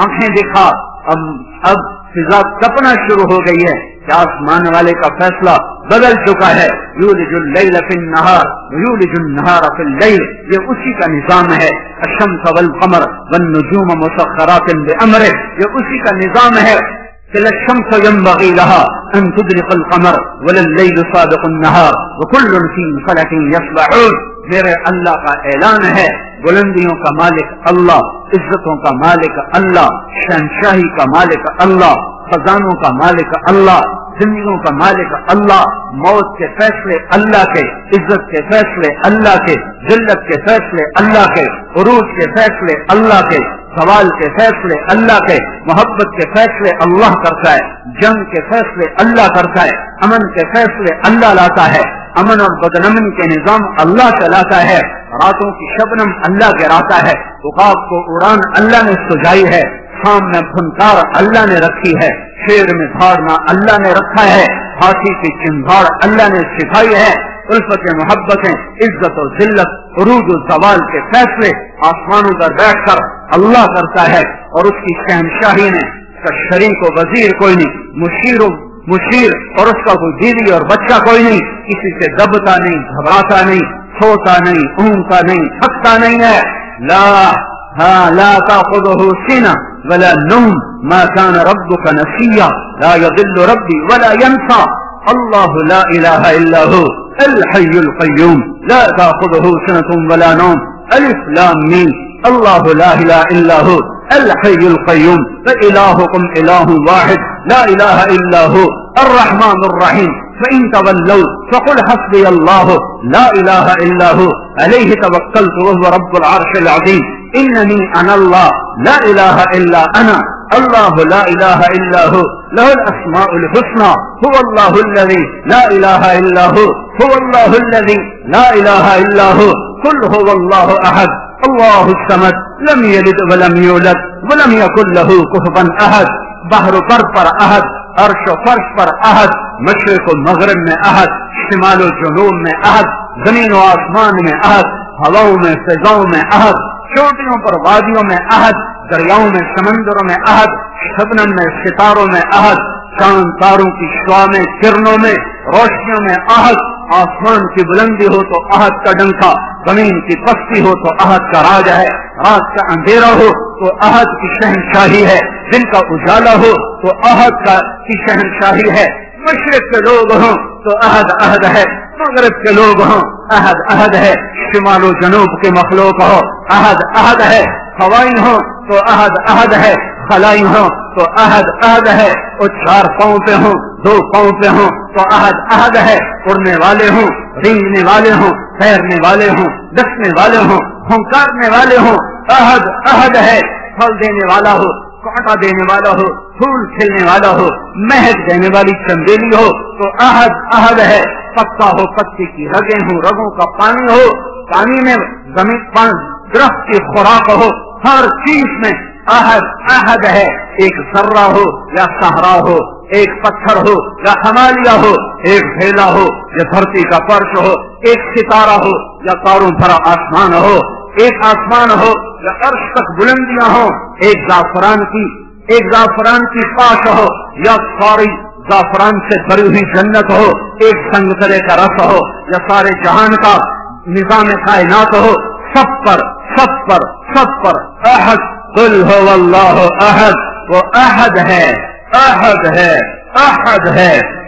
آنکھیں دکھا۔ اب فضا تپنا شروع ہو گئی ہے کہ آسمان والے کا فیصلہ بدل چکا ہے۔ یولج اللیل فی النہار ویولج النہار فی اللیل، یہ اسی کا نظام ہے۔ الشمس والقمر والنجوم مسخرات بامرہ، یہ اسی کا نظام ہے۔ لا الشمس ينبغي لها ان تدرك القمر ولا الليل سابق النهار وكل في فلك يسبحون۔ میرے اللہ کا اعلان ہے، بلندیوں کا مالک اللہ، عزتوں کا مالک اللہ، شہنشاہی کا مالک اللہ، خزانوں کا مالک اللہ، زندگیوں کا مالک اللہ، موت کے فیصلے اللہ کے، عزت کے فیصلے اللہ کے، ذلت کے فیصلے اللہ کے، عروج کے فیصلے اللہ کے، سوال کے فیصلے اللہ کے، محبت کے فیصلے اللہ کرتا ہے، جنگ کے فیصلے اللہ کرتا ہے، امن کے فیصلے اللہ لاتا ہے، امن اور بدامن کے نظام اللہ چلاتا ہے، راتوں کی شبنم اللہ گراتا ہے، عقاب کو اڑان اللہ نے سجائی ہے، شام میں پھنکار اللہ نے رکھی ہے، شیر میں دھاڑنا اللہ نے رکھا ہے، ہاتھی کی چنگھاڑ اللہ نے سکھائی ہے۔ الفت محبتیں، عزت و ذلت، عروج و زوال کے فیصلے آسمانوں پر بیٹھ کر اللہ کرتا ہے، اور اس کی شہنشاہی نے اس کا شریک و وزیر کوئی نہیں، مشیر اور اس کا کوئی بیوی اور بچہ کوئی نہیں، کسی سے دبتا نہیں، گھبراتا نہیں، سوتا نہیں، اونگتا نہیں، تھکتا نہیں ہے۔ لا تأخذه سنة ولا نوم ما كان ربك نسيا لا يضل ربي ولا ينسى الله لا إله إلا هو الحي القيوم لا تأخذه سنة ولا نوم ألف لام ميم الله لا إله إلا هو الحي القيوم فإلهكم إله واحد لا إله إلا هو الرحمن الرحيم فإن تولوا فقل حسبي الله لا إله إلا هو عليه توكلت وهو رب العرش العظيم إنني أنا الله لا إله إلا أنا الله لا إله إلا هو له الأسماء الحسنى هو الله الذي لا إله إلا هو هو الله الذي لا إله إلا هو قل هو الله أحد الله الصمد لم يلد ولم يولد ولم يكن له كفوا أحد بحر پر أحد عرش و فرش پر أحد مشرق و مغرب میں أحد شمال و جنوب میں أحد زمین و آسمان میں أحد ہواؤں میں فضاؤں میں أحد چوٹیوں پر وادیوں میں أحد دریاؤں میں سمندروں میں أحد شبنم میں ستاروں میں أحد چاند تاروں کی شعاع میں کرنوں میں روشنیوں میں أحد آسمان کی بلندی ہو تو أحد کا ڈنکا زمین کی پستی ہو تو أحد کا راج ہے رات کا اندھیرا ہو تو أحد کی شہنشاہی ہے دن کا اجالا ہو تو أحد کی شہنشاہی ہے مشرق کے لوگ ہوں تو أحد أحد ہے مغرب کے لوگ ہوں أحد أحد ہے شمال و جنوب کے مخلوق ہو أحد أحد ہے ہوائیں ہوں تو أحد أحد ہے خلائی ہوں تو أحد أحد ہے اور چار پاؤں پہ ہوں دو پاؤں پہ ہوں تو أحد أحد ہے اڑنے والے ہوں رینگنے والے ہوں تیرنے والے ہوں ڈسنے والے ہوں ہنکارنے والے ہوں أحد أحد ہے پھل دینے والا ہو کانٹا دینے والا ہو پھول کھلنے والا ہو مہک دینے والی چندیلی ہو تو أحد أحد ہے پتا ہو پتی کی رگیں ہوں رگوں کا پانی ہو پانی میں زمین درخت کی خوراک ہو ہر چیز میں أحد أحد ہے ایک ذرہ ہو یا صحرا ہو ایک پتھر ہو یا ہمالیہ ہو ایک ڈھیلا ہو یا دھرتی کا فرش ہو ایک ستارہ ہو یا تاروں بھرا آسمان ہو ایک آسمان ہو یا عرش تک بلندیاں ہو ایک زعفران کی پاش ہو یا ساری زعفران سے بھری ہوئی جنت ہو ایک سنگترے کا رس ہو یا سارے جہان کا نظام کائنات ہو سب پر أحد قل هو الله أحد وہ أحد ہے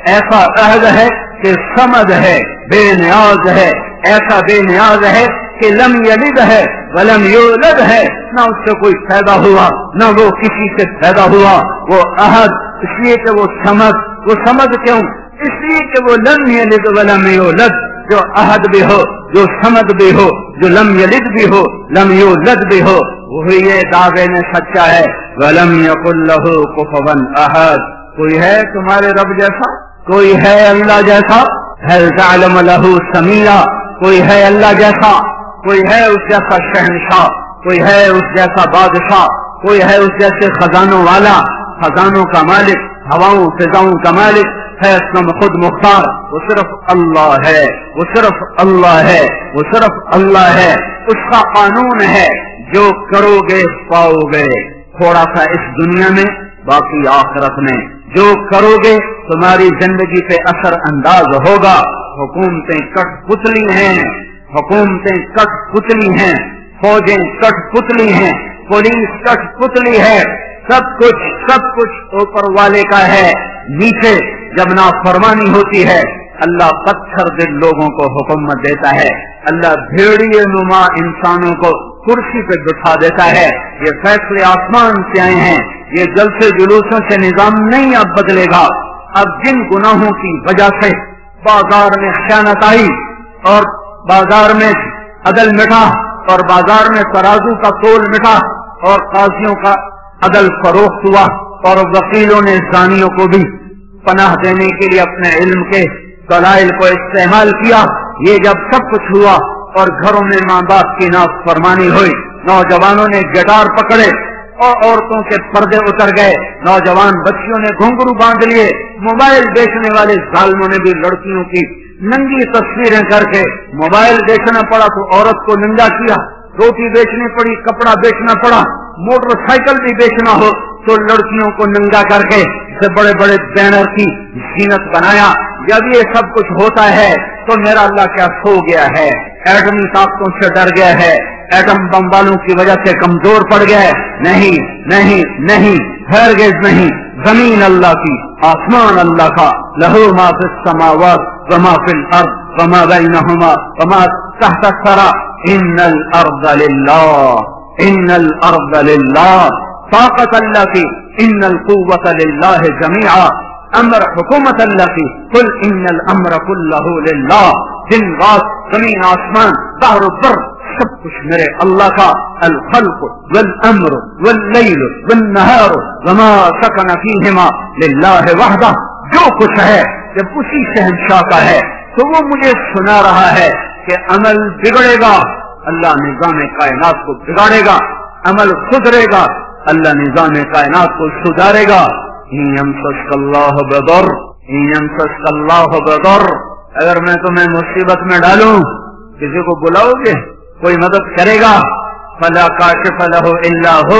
ایسا أحد ہے کہ صمد ہے بے نیاز ہے ایسا بے نیاز ہے کہ لم یلد ہے ولم یولد ہے نہ اس سے کوئی پیدا ہوا نہ وہ کسی سے پیدا ہوا وہ أحد اس لیے کہ وہ صمد کیوں اس لیے کہ وہ لم یلد ولم یولد جو أحد بھی ہو جو صمد بھی ہو جو لم یلد بھی ہو لم یولد بھی ہو وہی یہ دعوے میں سچا ہے وَلَمْ يَكُنْ لَهُ كُفُوًا أَحَدٌ کوئی ہے تمہارے رب جیسا کوئی ہے اللہ جیسا هَلْ تَعْلَمُ لَهُ سَمِيًّا کوئی ہے اللہ جیسا کوئی ہے اس جیسا شہنشاہ کوئی ہے اس جیسا بادشاہ کوئی ہے اس جیسے خزانوں والا خزانوں کا مالک ہواؤں فضاؤں کا مالک ہے خود مختار وہ صرف اللہ ہے وہ صرف اللہ ہے وہ صرف اللہ ہے اس کا قانون ہے جو کرو گے پاؤ گے تھوڑا سا اس دنیا میں باقی آخرت میں جو کرو گے تمہاری زندگی پہ اثر انداز ہوگا حکومتیں کٹ پتلی ہیں فوجیں کٹ پتلی ہیں پولیس کٹ پتلی ہے سب کچھ اوپر والے کا ہے نیچے جب نافرمانی ہوتی ہے اللہ پتھر دل لوگوں کو حکومت دیتا ہے اللہ بھیڑیے نما انسانوں کو کرسی پہ بٹھا دیتا ہے یہ فیصلے آسمان سے آئے ہیں یہ جلسے جلوسوں سے نظام نہیں اب بدلے گا اب جن گناہوں کی وجہ سے بازار میں خیانت آئی اور بازار میں عدل مٹا اور بازار میں ترازو کا تول مٹا اور قاضیوں کا عدل فروخت ہوا اور وکیلوں نے زانیوں کو بھی پناہ دینے کے لیے اپنے علم کے دلائل کو استعمال کیا یہ جب سب کچھ ہوا اور گھروں میں ماں باپ کی نافرمانی ہوئی نوجوانوں نے گٹار پکڑے اور عورتوں کے پردے اتر گئے نوجوان بچیوں نے گھنگرو باندھ لیے موبائل بیچنے والے ظالموں نے بھی لڑکیوں کی ننگی تصویریں کر کے موبائل بیچنا پڑا تو عورت کو ننگا کیا روٹی بیچنی پڑی کپڑا بیچنا پڑا موٹر سائیکل بھی بیچنا ہو تو لڑکیوں کو ننگا کر کے بڑے بڑے بینر کی زینت بنایا جب یہ سب کچھ ہوتا ہے تو میرا اللہ کیا سو گیا ہے ایٹمی طاقتوں سے ڈر گیا ہے ایٹم بم والوں کی وجہ سے کمزور پڑ گیا ہے؟ نہیں نہیں نہیں، ہرگز نہیں. زمین اللہ کی، آسمان اللہ کا. لہو ما فی السماوات وما فی الارض وما بینہما وما تحت الثری. ان الارض للہ، ان الارض للہ. طاقت اللہ کی، ان القوت للہ جمیعا. امر حکومت اللہ کی، قل ان الامر کلہ للہ. دن رات، زمین آسمان، بحر و بر، سب کچھ میرے اللہ کا. الخلق والامر واللیل والنہار وما سکن فیہما للہ وحدہ. جو کچھ ہے جب اسی شہنشاہ کا ہے تو وہ مجھے سنا رہا ہے کہ عمل بگڑے گا، اللہ نظام کائنات کو بگاڑے گا. عمل سدھرے گا، اللہ نظام کائنات کو سدھارے گا. یمسسک اللہ بضر، یمسسک اللہ بضر. اگر میں تمہیں مصیبت میں ڈالوں، کسی کو بلاؤ گے؟ کوئی مدد کرے گا؟ فلا کاشف لہ الا ہو.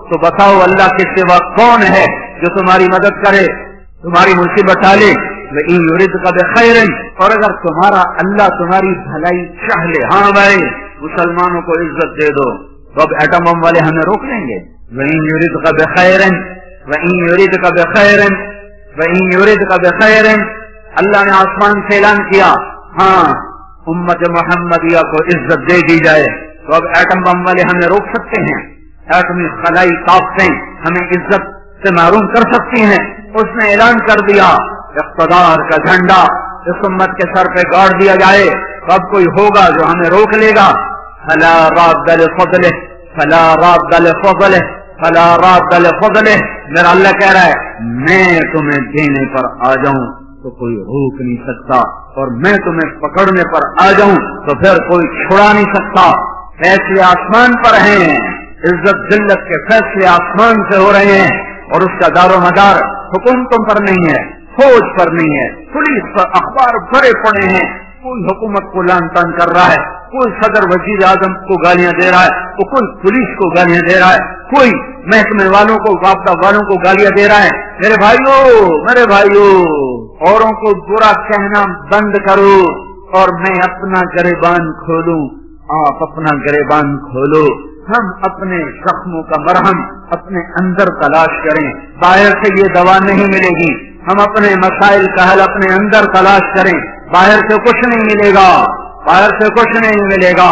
تو بتاؤ اللہ کے سوا کون ہے جو تمہاری مدد کرے، تمہاری مصیبت ٹالے؟ وَإِن يُرِدْكَ بِخَيْرٍ، اور اگر تمہارا اللہ تمہاری بھلائی چاہ لے. ہاں بھائی مسلمانوں کو عزت دے دو، تو اب ایٹم بم والے ہمیں روک لیں گے؟ وَإِن يُرِدْكَ بِخَيْرٍ، وَإِن يُرِدْكَ بِخَيْرٍ، وَإِن يُرِدْكَ بِخَيْرٍ. اللہ نے آسمان سے اعلان کیا ہاں امت محمدیہ کو عزت دے دی جائے، تو اب ایٹم بم والے ہمیں روک سکتے ہیں؟ ایٹمی خلائی طاقتیں ہمیں عزت سے محروم کر سکتی ہیں؟ اس نے اعلان کر دیا اقتدار کا جھنڈا اس امت کے سر پہ گاڑ دیا جائے، تو اب کوئی ہوگا جو ہمیں روک لے گا؟ فلا راد لفضلہ، فلا راد لفضلہ، فلا راد لفضلہ. میرا اللہ کہہ رہا ہے میں تمہیں دینے پر آ جاؤں تو کوئی روک نہیں سکتا، اور میں تمہیں پکڑنے پر آ جاؤں تو پھر کوئی چھڑا نہیں سکتا. فیصلے آسمان پر ہیں، عزت ذلت کے فیصلے آسمان سے ہو رہے ہیں، اور اس کا دار و مدار حکومتوں پر نہیں ہے، فوج پر نہیں ہے، پولیس پر. اخبار بھرے پڑے ہیں، کوئی حکومت کو لان تان کر رہا ہے، کوئی صدر وزیر اعظم کو گالیاں دے رہا ہے، تو کوئی پولیس کو گالیاں دے رہا ہے، کوئی محکمے والوں کو، وابستہ والوں کو گالیاں دے رہا ہے. میرے بھائیو، میرے بھائیو، اوروں کو برا کہنا بند کرو اور میں اپنا گریبان کھولوں، آپ اپنا گریبان کھولو. ہم اپنے زخموں کا مرہم اپنے اندر تلاش کریں، باہر سے یہ دوا نہیں ملے گی. ہم اپنے مسائل کا حل اپنے اندر تلاش کریں، باہر سے کچھ نہیں ملے گا، باہر سے کچھ نہیں ملے گا.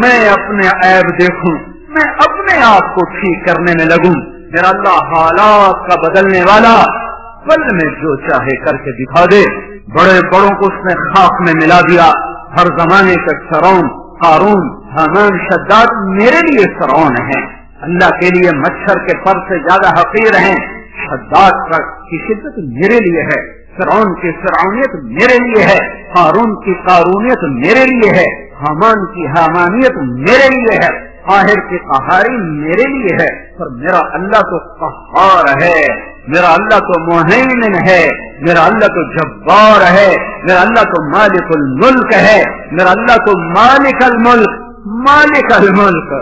میں اپنے عیب دیکھوں، میں اپنے آپ کو ٹھیک کرنے میں لگوں. میرا اللہ حالات کا بدلنے والا، پل میں جو چاہے کر کے دکھا دے. بڑے بڑوں کو اس نے خاک میں ملا دیا. ہر زمانے کے فرعون، قارون، حامان، شداد میرے لیے فرعون ہیں، اللہ کے لیے مچھر کے پر سے زیادہ حقیر ہیں. شداد کی شدت میرے لیے ہے، فرعون کی فرعونیت میرے لیے ہے، قارون کی قارونیت میرے لیے ہے، حامان کی حامانیت میرے لیے ہے، قاہر کی قہاری میرے لیے ہے. پر میرا اللہ تو قہار ہے، میرا اللہ تو مہیمن ہے، میرا اللہ تو جبار ہے، میرا اللہ تو مالک الملک ہے، میرا اللہ تو مالک الملک، مالک الملک،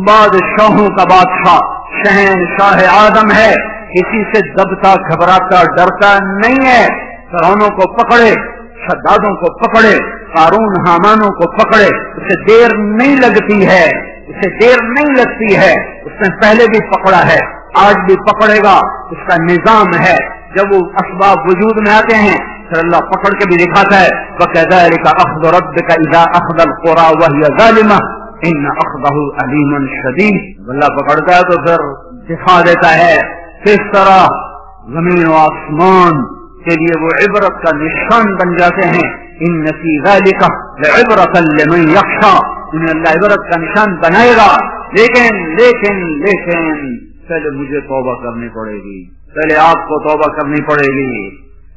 بادشاہوں کا بادشاہ، شہنشاہ آدم ہے. کسی سے دبتا گھبراتا ڈرتا نہیں ہے. فرعونوں کو پکڑے، شدادوں کو پکڑے، قارون حامانوں کو پکڑے، اسے دیر نہیں لگتی ہے، اسے دیر نہیں لگتی ہے. اس نے پہلے بھی پکڑا ہے، آج بھی پکڑے گا. اس کا نظام ہے. جب وہ اسباب وجود میں آتے ہیں پھر اللہ پکڑ کے بھی دکھاتا ہے. وَكَذَلِكَ أَخْذُ رَبِّكَ إِذَا أَخْذَ الْقُرَىٰ وَهِيَ ظَالِمَةٌ إِنَّ أَخْذَهُ أَلِيمٌ شَدِيدٌ. اللہ پکڑتا ہے تو پھر دکھا دیتا ہے کس طرح زمین و آسمان کے لیے وہ عبرت کا نشان بن جاتے ہیں. إِنَّ فِي ذَلِكَ لَعِبْرَةً لِمَن يَخْشَىٰ. انہیں اللہ عبرت کا نشان بنائے گا. لیکن پہلے مجھے توبہ کرنی پڑے گی، پہلے آپ کو توبہ کرنی پڑے گی،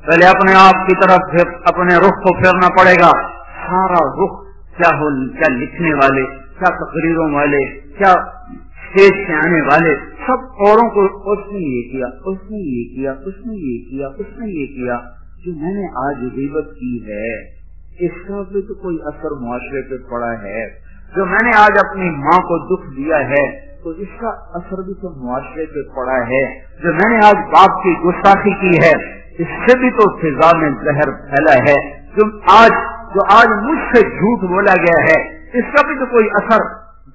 پہلے اپنے آپ کی طرف اپنے رخ کو پھیرنا پڑے گا. سارا رخ کیا لکھنے والے، کیا تقریروں والے، کیا اسٹیج سے آنے والے، سب اوروں کو اس نے یہ کیا، اس نے یہ کیا، اس نے یہ کیا، اس نے یہ کیا. جو میں نے آج غیبت کی ہے اس کا بھی تو کوئی اثر معاشرے پہ پڑا ہے. جو میں نے آج اپنی ماں کو دکھ دیا ہے تو اس کا اثر بھی تو معاشرے پہ پڑا ہے. جو میں نے آج باپ کی گستاخی کی ہے اس سے بھی تو فضا میں زہر پھیلا ہے. جو آج مجھ سے جھوٹ بولا گیا ہے اس کا بھی تو کوئی اثر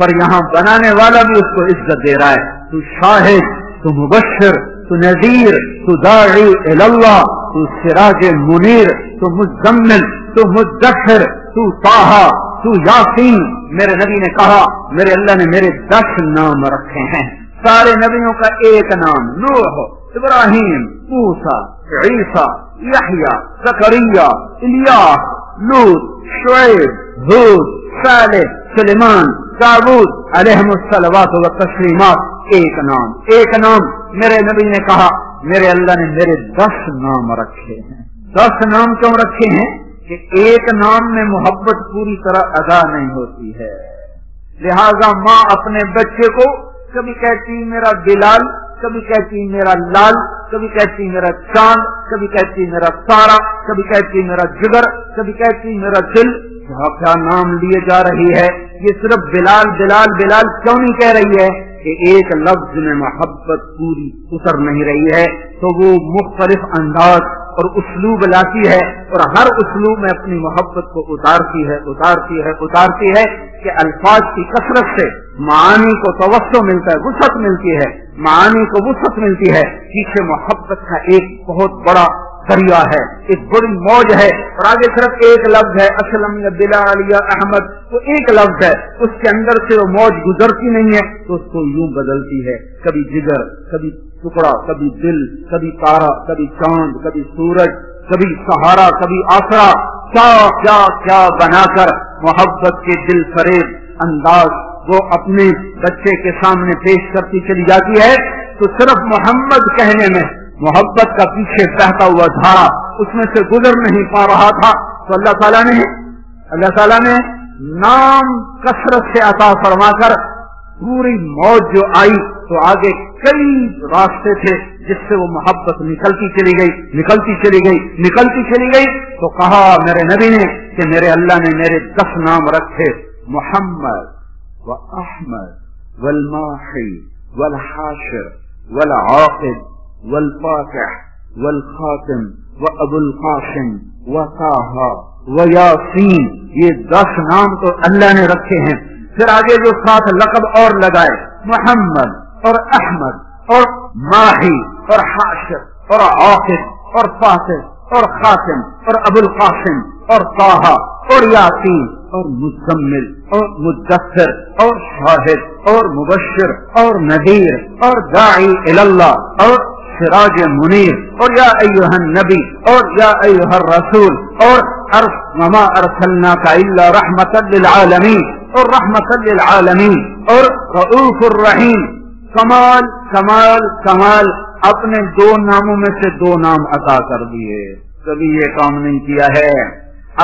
پر یہاں بنانے والا بھی اس کو عزت دے رہا ہے. تو شاہد، تو مبشر، تو نذیر، تو داعی اللہ، تو سراج منیر، تو مزمل، تو مدثر، تو طٰہٰ، تو یاسین. میرے نبی نے کہا میرے اللہ نے میرے 10 نام رکھے ہیں. سارے نبیوں کا ایک نام، نوح، ابراہیم، موسیٰ، عیسیٰ، یحییٰ، زکریا، الیاس، لوط، شعیب، ہود، صالح، سلیمان، داؤد علیہم الصلوات والتسلیمات. ایک نام، ایک نام. میرے نبی نے کہا میرے اللہ نے میرے 10 نام رکھے ہیں. 10 نام کیوں رکھے ہیں؟ کہ ایک نام میں محبت پوری طرح ادا نہیں ہوتی ہے. لہذا ماں اپنے بچے کو کبھی کہتی میرا بلال، کبھی کہتی میرا لال، کبھی کہتی میرا چاند، کبھی کہتی میرا تارا، کبھی کہتی میرا جگر، کبھی کہتی میرا دل. کیا نام لیے جا رہی ہے. یہ صرف بلال بلال بلال کیوں نہیں کہہ رہی ہے؟ کہ ایک لفظ میں محبت پوری اتر نہیں رہی ہے، تو وہ مختلف انداز اور اسلوب لاتی ہے، اور ہر اسلوب میں اپنی محبت کو اتارتی ہے اتارتی ہے اتارتی ہے کہ الفاظ کی کثرت سے معانی کو توسع ملتا ہے، وسعت ملتی ہے، معانی کو وسعت ملتی ہے. پیچھے محبت کا ایک بہت بڑا دریا ہے، ایک بڑی موج ہے، اور آگے صرف ایک لفظ ہے اسلم یا بلال یا احمد، وہ ایک لفظ ہے، اس کے اندر سے وہ موج گزرتی نہیں ہے، تو اس کو یوں بدلتی ہے، کبھی جگر، کبھی ٹکڑا، کبھی دل، کبھی تارا، کبھی چاند، کبھی سورج، کبھی سہارا، کبھی آسرا. کیا کیا کیا بنا کر محبت کے دل فریب انداز وہ اپنے بچے کے سامنے پیش کرتی چلی جاتی ہے. تو صرف محمد کہنے میں محبت کا پیچھے بہتا ہوا دھارا اس میں سے گزر نہیں پا رہا تھا. تو اللہ تعالیٰ نے نام کثرت سے عطا فرما کر پوری موج جو آئی تو آگے کئی راستے تھے جس سے وہ محبت نکلتی چلی گئی. تو کہا میرے نبی نے کہ میرے اللہ نے میرے 10 نام رکھے، محمد و احمد والماحی والحاشر والعاقب والفاتح والخاتم وابو القاسم وطٰہٰ ویاسین. یہ 10 نام تو اللہ نے رکھے ہیں. پھر آگے جو 7 لقب اور لگائے، محمد اور احمد اور ماہی اور حاشر اور عاقب اور فاتح اور خاتم اور ابو القاسم اور طٰہٰ اور یاسین اور مزمل اور مدثر اور شاہد اور مبشر اور نذیر اور داعی اللہ اور سراج منیر اور یا ایھا النبی اور یا ایھا الرسول اور وما ارسلناک الا رحمۃ للعالمین اور رحمۃ للعالمین اور رؤوف الرحیم. کمال کمال کمال. اپنے 2 ناموں میں سے 2 نام عطا کر دیے. کبھی یہ کام نہیں کیا ہے.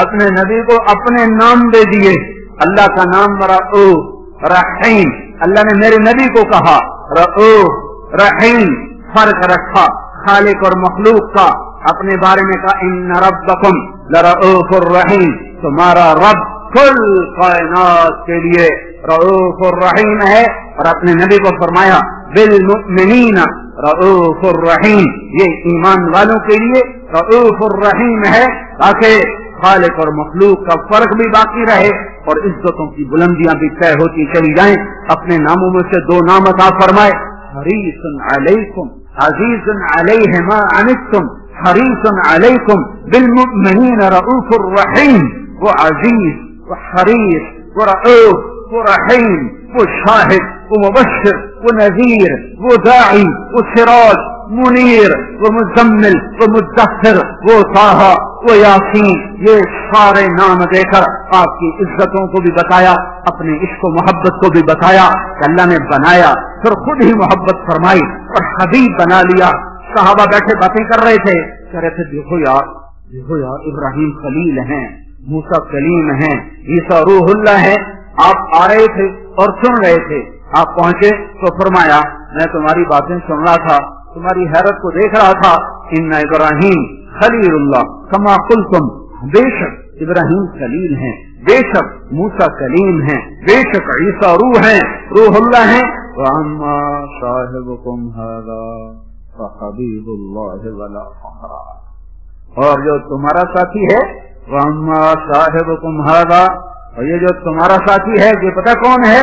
اپنے نبی کو اپنے نام دے دیے. اللہ کا نام رؤوف رحیم. اللہ نے میرے نبی کو کہا رؤوف رحیم. فرق رکھا خالق اور مخلوق کا. اپنے بارے میں کہا ان ربکم لرؤوف الرحیم. تمہارا رب کل کائنات کے لیے رؤوف الرحیم ہے. اور اپنے نبی کو فرمایا بالمؤمنین رؤوف الرحیم. یہ ایمان والوں کے لیے رؤوف الرحیم ہے تاکہ خالق اور مخلوق کا فرق بھی باقی رہے اور عزتوں کی بلندیاں بھی طے ہوتی چلی جائیں. اپنے ناموں میں سے 2 نام عطا فرمائے، حریص علیکم عزیز علیہ ما عنتم حریص علیکم بالمؤمنین رؤوف الرحیم. وہ عزیز، وہ حریص، وہ رؤوف، وہ رحیم، وہ شاہد، وہ مبشر، وہ نذیر، وہ داعی، وہ سراج منیر، وہ مزمل، وہ مدثر، وہ طٰہٰ، وہ یاسین. یہ سارے نام دے کر آپ کی عزتوں کو بھی بتایا، اپنے عشق و محبت کو بھی بتایا کہ اللہ نے بنایا پھر خود ہی محبت فرمائی اور حبیب بنا لیا. صحابہ بیٹھے باتیں کر رہے تھے، کہہ رہے تھے دیکھو یار ابراہیم خلیل ہیں، موسیٰ کلیم ہیں، عیسیٰ روح اللہ ہیں. آپ آ رہے تھے اور سن رہے تھے. آپ پہنچے تو فرمایا میں تمہاری باتیں سن رہا تھا، تمہاری حیرت کو دیکھ رہا تھا. ان ابراہیم خلیل اللہ کما قلتم. بے شک ابراہیم خلیل ہیں، بے شک موسیٰ کلیم ہیں، بے شک عیسیٰ روح ہیں، روح اللہ ہیں. وَأَمَّا صَاحِبُكُمْ هَذَا فَحَبِيبُ اللَّهِ وَلَا فَخْرَ. اور جو تمہارا ساتھی ہے، وَأَمَّا صَاحِبُكُمْ هَذَا، اور یہ جو تمہارا ساتھی ہے یہ پتہ کون ہے؟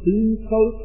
300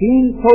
300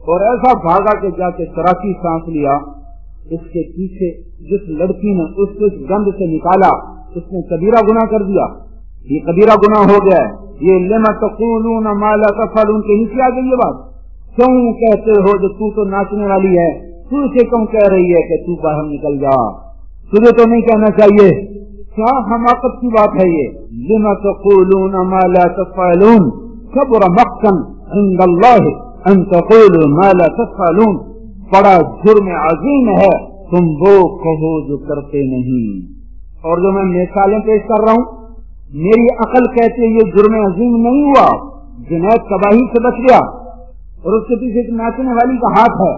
اور ایسا بھاگا کہ جا کے چراسی سانس لیا. اس کے پیچھے جس لڑکی نے اس کو گند سے نکالا اس نے کبیرہ گناہ کر دیا. یہ کبیرہ گناہ ہو گیا ہے. یہ لما تقولون ما لا تفعلون کے نیچے آ گئی یہ بات. کیوں کہتے ہو جو تو ناچنے والی ہے, تو اسے کیوں کہہ رہی ہے کہ تو باہر نکل جا, تجھے تو نہیں کہنا چاہیے. کیا حماقت کی بات ہے یہ. لما تقولون ما لا تفعلون كبر مقتا عند الله ان تقولوا ما لا تفعلون. بڑا جرم عظیم ہے تم وہ کہو جو کرتے نہیں. اور جو میں مثالیں پیش کر رہا ہوں میری عقل کہتے یہ جرم عظیم نہیں ہوا. جنید تباہی سے بچ گیا اور اس کے پیچھے ایک ناچنے والی کا ہاتھ ہے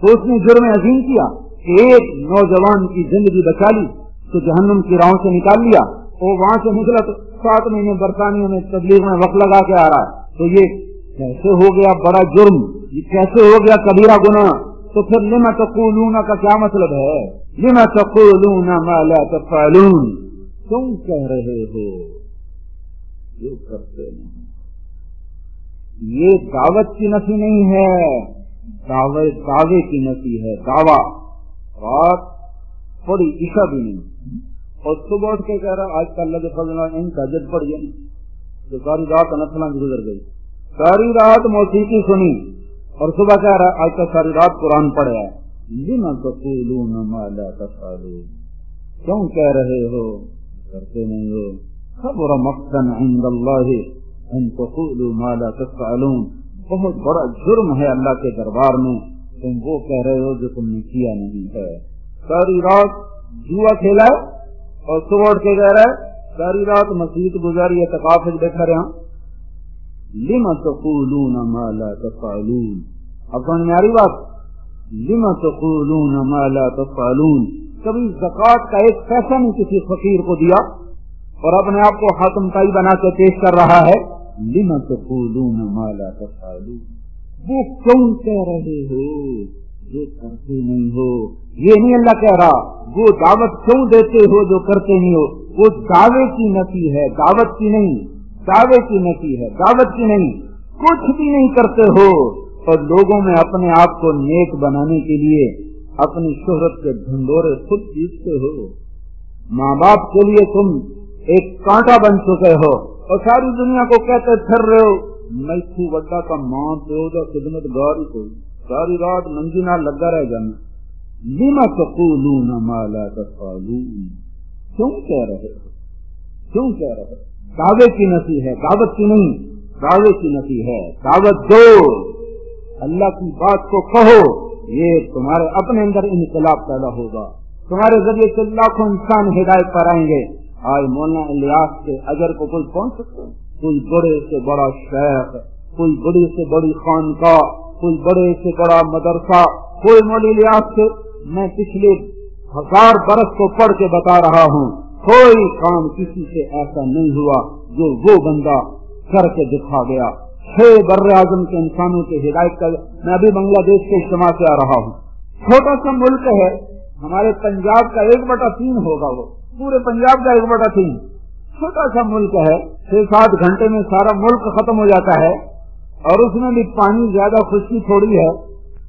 تو اس نے جرم عظیم کیا. ایک نوجوان کی زندگی بچا لی تو جہنم کی راہوں سے نکال لیا. وہ وہاں سے نکلا تو 7 مہینے برطانیہ میں تبلیغ میں وقت لگا کے آ رہا ہے. تو یہ کیسے ہو گیا بڑا جرم, یہ کیسے ہو گیا کبیرہ گناہ. تو پھر لما تقولون کا کیا مطلب ہے. لما تقولون ما لا تفعلون, کیوں کہہ رہے ہو جو کرتے نہیں. یہ دعوت کی نفی نہیں ہے, دعوے کی نفی ہے. دعویٰ رات پڑی عشاء بھی نہیں اور صبح اٹھ کے کہہ رہا آج کل لگے فضل ان کا جد پڑ گئی تو ساری رات نفلاں گزر گئی, ساری رات موسیقی سنی اور صبح کہہ رہا آج تک ساری رات قرآن پڑھا ہے. لما تقولون ما لا تفعلون, کیوں کہہ رہے ہو کرتے نہیں ہو. كبر مقتا عند الله ان تقولوا ما لا تفعلون. بہت بڑا جرم ہے اللہ کے دربار میں تم وہ کہہ رہے ہو جو تم نے کیا نہیں ہے. ساری رات جوا کھیلا ہے اور صبح اٹھ کے کہہ رہا ہے ساری رات مسجد گزاری اعتکاف میں بیٹھا رہا. لما تقولون ما لا تفعلون. اب سمجھ میں آ رہی بات. لما تقولون ما لا تفعلون. کبھی زکوٰۃ کا ایک پیسہ نہیں کسی فقیر کو دیا اور اپنے آپ کو حاکم تائی بنا کے پیش کر رہا ہے. لما تقولون ما لا تفعلون, وہ کیوں کہہ رہے ہو جو کرتے نہیں ہو. یہ نہیں اللہ کہہ رہا وہ دعوت کیوں دیتے ہو جو کرتے نہیں ہو. وہ دعوے کی نفی ہے, دعوت کی نہیں. دعوے کی نفی ہے, دعوت کی نہیں. کچھ بھی نہیں کرتے ہو اور لوگوں میں اپنے آپ کو نیک بنانے کے لیے اپنی شہرت کے ڈھنڈورے خود پیستے ہو. ماں باپ کے لیے تم ایک کانٹا بن چکے ہو اور ساری دنیا کو کہتے پھر رہے ہو میں تو وڈا کا ماں پیو دا خدمت گار ہی کوئی, ساری رات منجی نہ لگا رہ جانا. لما تقولون ما لا تفعلون, کیوں کہہ رہے ہو, کیوں کہہ رہے ہو. دعوے کی نفی ہے, دعوت کی نہیں. دعوے کی نفی ہے. دعوت دو, اللہ کی بات کو کہو. یہ تمہارے اپنے اندر انقلاب پیدا ہوگا, تمہارے ذریعے سے لاکھوں انسان ہدایت پر آئیں گے. آج مولانا الیاس کے اجر کو کوئی پہنچ سکتا ہے. کوئی بڑے سے بڑا شیخ, کوئی بڑی سے بڑی خانقاہ, کوئی بڑے سے بڑا مدرسہ, کوئی مولانا الیاس سے میں پچھلے 1000 برس کو پڑھ کے بتا رہا ہوں کوئی کام کسی سے ایسا نہیں ہوا جو وہ بندہ کر کے دکھا گیا. 6 بر اعظم کے انسانوں کے ہدایت کا. میں ابھی بنگلہ دیش کے اجتماع سے آ رہا ہوں. چھوٹا سا ملک ہے ہمارے پنجاب کا 1/3 ہوگا, وہ پورے پنجاب کا 1/3 چھوٹا سا ملک ہے. 6-7 گھنٹے میں سارا ملک ختم ہو جاتا ہے اور اس میں بھی پانی زیادہ, خشکی تھوڑی ہے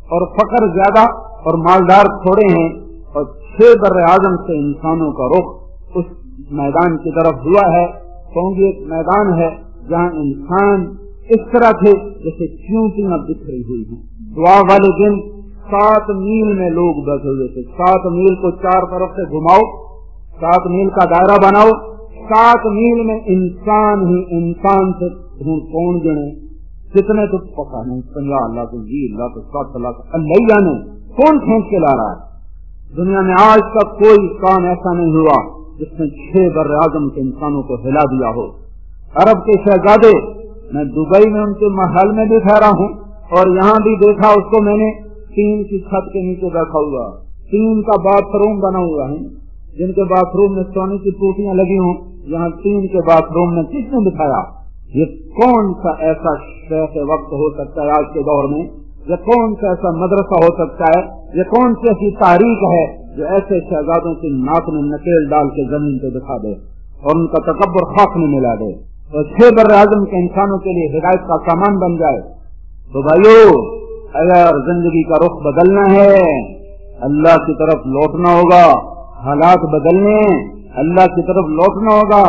اور فقر زیادہ اور مالدار تھوڑے ہیں. اور 6 بر اعظم سے انسانوں کا رخ اس میدان کی طرف ہوا ہے. کیونکہ ایک میدان ہے جہاں انسان اس طرح تھے جیسے چیونٹیاں بکھری ہوئی ہیں. دعا والے دن 7 میل میں لوگ بیٹھے ہوئے تھے. 7 میل کو 4 طرف سے گھماؤ, 7 میل کا دائرہ بناؤ. 7 میل میں انسان ہی انسان سے کون گنے کتنے تو پتا نہیں, 50 لاکھ, 20 لاکھ, 60 لاکھ, اللہ جانے کون کھینچ کے لا رہا ہے. دنیا میں آج تک کوئی کام ایسا نہیں ہوا جس نے 6 بر اعظم کے انسانوں کو ہلا دیا ہو. عرب کے شہزادے, میں دبئی میں ان کے محل میں بھی ٹھہرا ہوں اور یہاں بھی دیکھا اس کو میں نے. 3 کی چھت کے نیچے بیٹھا ہوا, 3 کا باتھ روم بنا ہوا ہے, جن کے باتھ روم میں سونے کی ٹوٹیاں لگی ہوں, یہاں 3 کے باتھ روم میں کس نے بٹھایا؟ یہ کون سا ایسا شیخ وقت ہو سکتا ہے آج کے دور میں؟ یہ کون سا ایسا مدرسہ ہو سکتا ہے؟ یہ کون سی ایسی تاریخ ہے جو ایسے شہزادوں کی ناک میں نکیل ڈال کے زمین پہ دکھا دے اور ان کا تکبر خاک میں ملا دے اور 6 بر اعظم کے انسانوں کے لیے ہدایت کا سامان بن جائے؟ تو بھائیو, اگر زندگی کا رخ بدلنا ہے اللہ کی طرف لوٹنا ہوگا، حالات بدلنے اللہ کی طرف لوٹنا ہوگا۔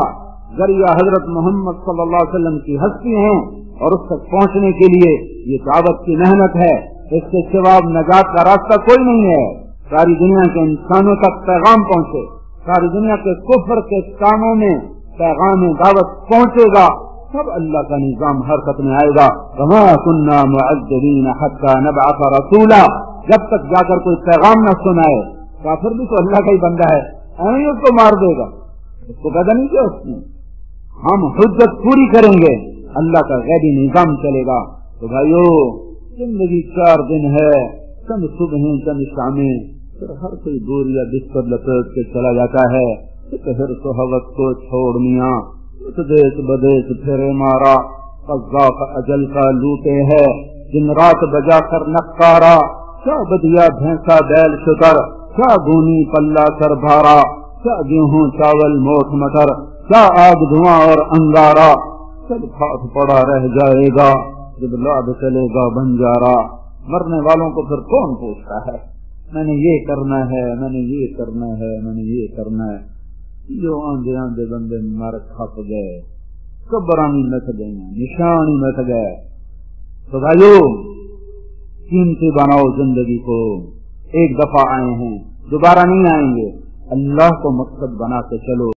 ذریعہ حضرت محمد صلی اللہ علیہ وسلم کی ہستی ہیں اور اس تک پہنچنے کے لیے یہ دعوت کی محنت ہے، اس کے سوا نجات کا راستہ کوئی نہیں ہے۔ ساری دنیا کے انسانوں تک پیغام پہنچے، ساری دنیا کے کفر کے کاموں میں پیغام دعوت پہنچے گا، سب اللہ کا نظام حرکت میں آئے گا۔ وما كنا معذبین حتی نبعث رسولا، جب تک جا کر کوئی پیغام نہ سنائے۔ کافر بھی تو اللہ کا ہی بندہ ہے، ہمیں اس کو مار دے گا، اس کو پیدا نہیں کیا اس نے۔ ہم حجت پوری کریں گے، اللہ کا غیبی نظام چلے گا۔ تو بھائیو، زندگی 4 دن ہے، چند صبحیں چند شامیں، پھر ہر کوئی بوریا بستر لپیٹ کے چلا جاتا ہے۔ پھر صحبت کو چھوڑ میاں، دیس بدیس پھرے مارا، قذاق اجل کا لوٹے ہے، دن رات بجا کر نقارا، کیا بدیا بھینسا بیل شکر، کیا گونی پلہ کر بھارا، کیا گیہوں چاول موٹ مٹر، کیا آگ دھواں اور انگارا، سب ہاتھ پڑا رہ جائے گا جب لاد چلے گا بنجارا۔ مرنے والوں کو پھر کون پوچھتا ہے میں نے یہ کرنا ہے، میں نے یہ کرنا ہے، میں نے یہ کرنا ہے۔ جو آندھے آندھے بندے مر کھپ گئے، قبرانی مٹ گئی، نشانی مٹ گئے۔ تو بھائیو، قیمتی بناؤ زندگی کو، ایک دفعہ آئے ہیں، دوبارہ نہیں آئیں گے، اللہ کو مقصد بنا کے چلو۔